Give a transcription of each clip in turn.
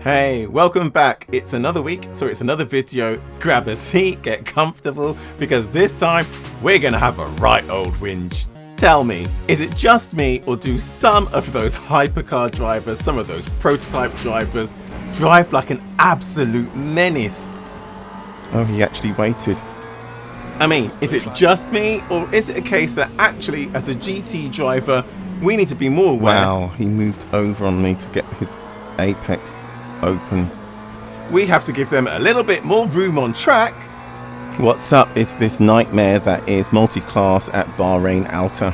Hey, welcome back. It's another week, so it's another video. Grab a seat, get comfortable, because this time we're gonna have a right old whinge. Tell me, is it just me, or do some of those hypercar drivers, some of those prototype drivers, drive like an absolute menace? Oh, he actually waited. I mean, is it just me, or is it a case that actually, as a GT driver, we need to be more aware? Wow, he moved over on me to get his apex open. We have to give them a little bit more room on track. What's up? It's this nightmare that is multi-class at Bahrain Outer.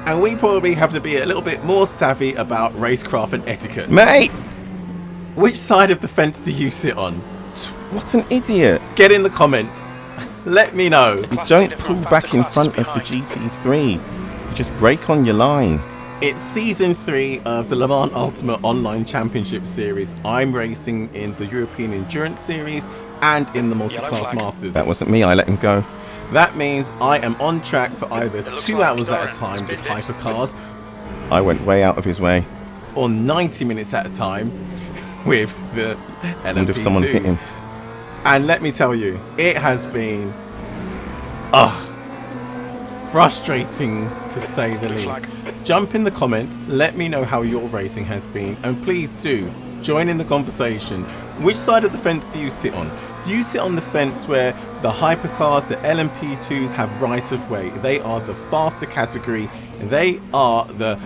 And we probably have to be a little bit more savvy about racecraft and etiquette. Mate! Which side of the fence do you sit on? What an idiot! Get in the comments. Let me know. You don't pull back in front of the GT3. You just brake on your line. It's season 3 of the Le Mans Ultimate Online Championship Series. I'm racing in the European Endurance Series and in the Multi-Class Masters. That wasn't me, I let him go. That means I am on track for either 2 hours at a time with hypercars, I went way out of his way. or 90 minutes at a time with the And if someone hit him. LMP2s. And let me tell you, it has been frustrating to say the least. Jump in the comments, let me know how your racing has been, and please do join in the conversation. Which side of the fence do you sit on? Do you sit on the fence where the hypercars, the LMP2s have right of way? They are the faster category, they are the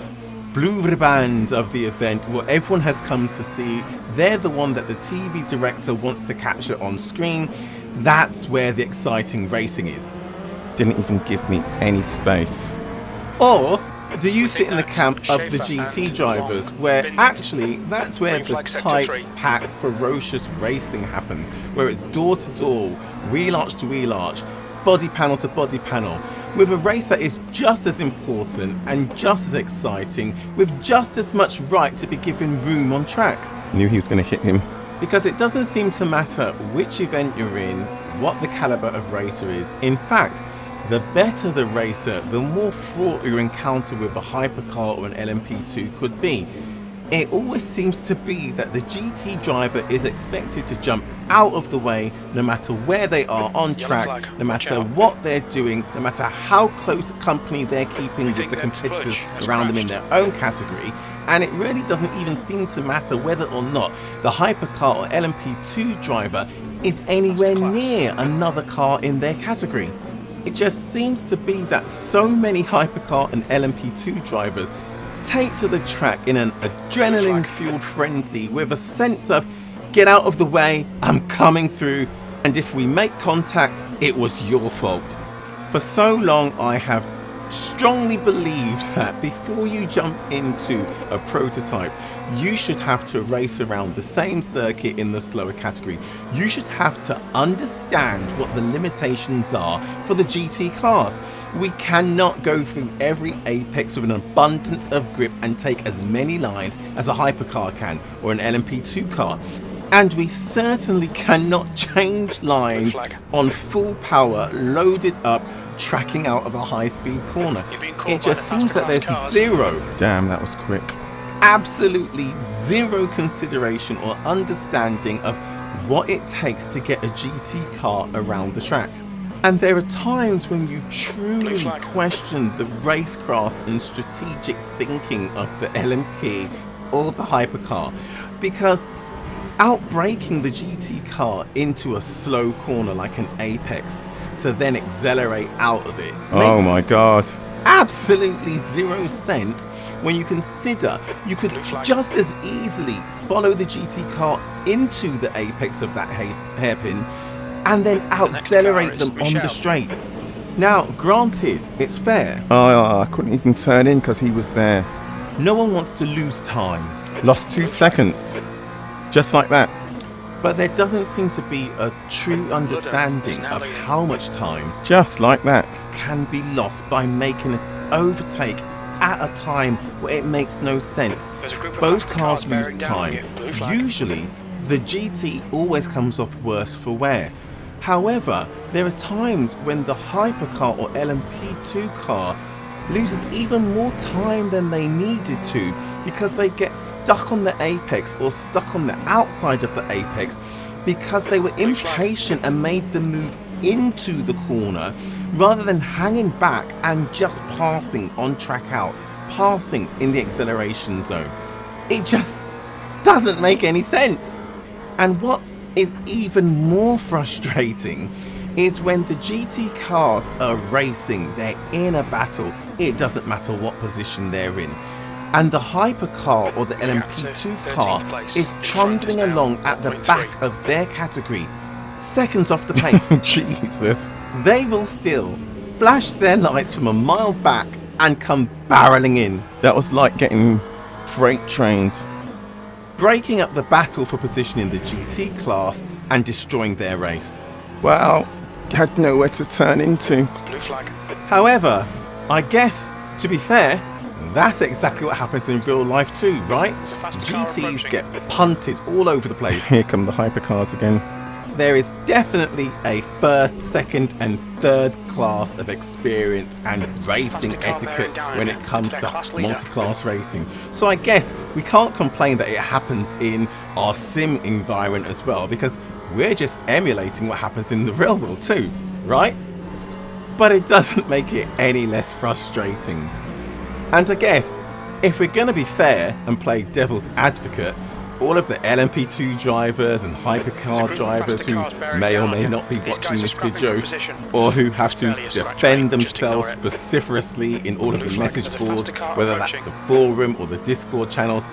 blue ribbon of the event, what everyone has come to see. They're the one that the TV director wants to capture on screen. That's where the exciting racing is. Didn't even give me any space. Or do you sit in the camp of the GT drivers, where actually that's where the tight, packed, ferocious racing happens, where it's door to door, wheel arch to wheel arch, body panel to body panel, with a race that is just as important and just as exciting, with just as much right to be given room on track. Knew he was going to hit him. Because it doesn't seem to matter which event you're in, what the caliber of racer is. In fact, the better the racer, the more fraught your encounter with a hypercar or an LMP2 could be. It always seems to be that the GT driver is expected to jump out of the way no matter where they are on track, no matter what they're doing, no matter how close company they're keeping with the competitors around them in their own category. And it really doesn't even seem to matter whether or not the hypercar or LMP2 driver is anywhere near another car in their category. It just seems to be that so many hypercar and LMP2 drivers take to the track in an adrenaline-fueled frenzy with a sense of, get out of the way, I'm coming through, and if we make contact, it was your fault. For so long I have strongly believed that before you jump into a prototype, you should have to race around the same circuit in the slower category. You should have to understand what the limitations are for the GT class. We cannot go through every apex with an abundance of grip and take as many lines as a hypercar can, or an LMP2 car. And we certainly cannot change lines on full power, loaded up, tracking out of a high-speed corner. It just seems that there's zero, Damn, that was quick. absolutely zero consideration or understanding of what it takes to get a GT car around the track. And there are times when you truly question the racecraft and strategic thinking of the LMP or the hypercar, because outbraking the GT car into a slow corner like an apex to then accelerate out of it Oh makes my god. absolutely zero sense when you consider you could just as easily follow the GT car into the apex of that hairpin and then accelerate them on the straight. Now, granted, it's fair. Oh, I couldn't even turn in because he was there. No one wants to lose time. Lost 2 seconds. Just like that. But there doesn't seem to be a true understanding of how much time Just like that. can be lost by making an overtake at a time where it makes no sense. Both cars lose time. Usually, the GT always comes off worse for wear. However, there are times when the hypercar or LMP2 car loses even more time than they needed to because they get stuck on the apex or stuck on the outside of the apex because they were impatient and made the move into the corner rather than hanging back and just passing on track out, passing in the acceleration zone. It just doesn't make any sense. And what is even more frustrating is when the GT cars are racing, they're in a battle, it doesn't matter what position they're in, and the Hypercar or the LMP2 car is trundling along at the back of their category, seconds off the pace. Jesus. They will still flash their lights from a mile back and come barreling in. That was like getting freight trained. Breaking up the battle for position in the GT class and destroying their race. Wow, had nowhere to turn into. Blue flag. However, I guess, to be fair, that's exactly what happens in real life too, right? GTs get punted all over the place. Here come the hypercars again. There is definitely a first, second and third class of experience and racing etiquette when it comes to multi-class racing. So I guess we can't complain that it happens in our sim environment as well, because we're just emulating what happens in the real world too, right? But it doesn't make it any less frustrating. And I guess, if we're going to be fair and play devil's advocate, all of the LMP2 drivers and Hypercar drivers who may or may not be watching this video, or who have to defend themselves vociferously in all of the message boards, whether that's the forum or the Discord channels,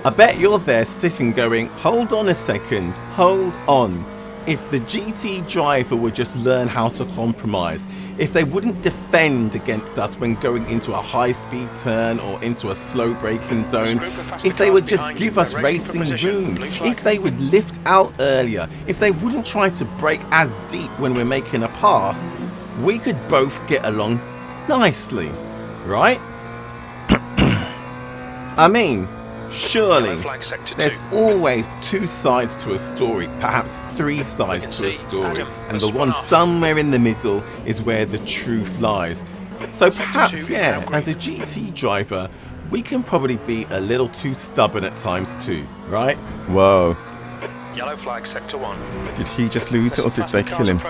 I bet you're there sitting going, hold on a second, hold on. If the GT driver would just learn how to compromise, if they wouldn't defend against us when going into a high-speed turn or into a slow braking zone, if they would just give us racing room, if they would lift out earlier, if they wouldn't try to brake as deep when we're making a pass, we could both get along nicely, right? I mean, surely there's always two sides to a story, perhaps three sides to a story, and the one somewhere in the middle is where the truth lies. So perhaps, yeah, as a GT driver, we can probably be a little too stubborn at times too, right? Whoa. Yellow flag, sector 1. Did he just lose it or did they kill him?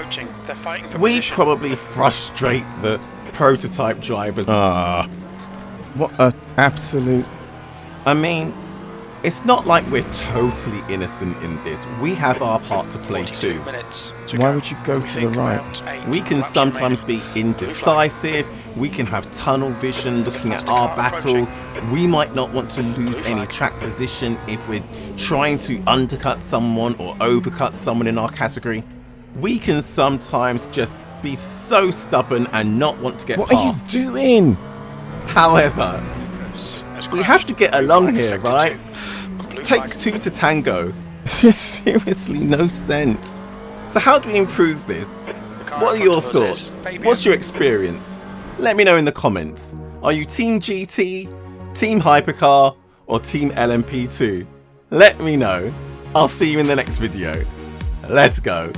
We probably frustrate the prototype drivers. Ah, what a absolute... I mean, it's not like we're totally innocent in this. We have our part to play too. Why would you go to the right? We can sometimes be indecisive. We can have tunnel vision looking at our battle. We might not want to lose any track position if we're trying to undercut someone or overcut someone in our category. We can sometimes just be so stubborn and not want to get past. What are you doing? However, we have to get along here, right? Takes two to tango. There's seriously no sense. So how do we improve this? What are your thoughts? What's your experience? Let me know in the comments. Are you Team GT, Team Hypercar, or Team LMP2? Let me know. I'll see you in the next video. Let's go.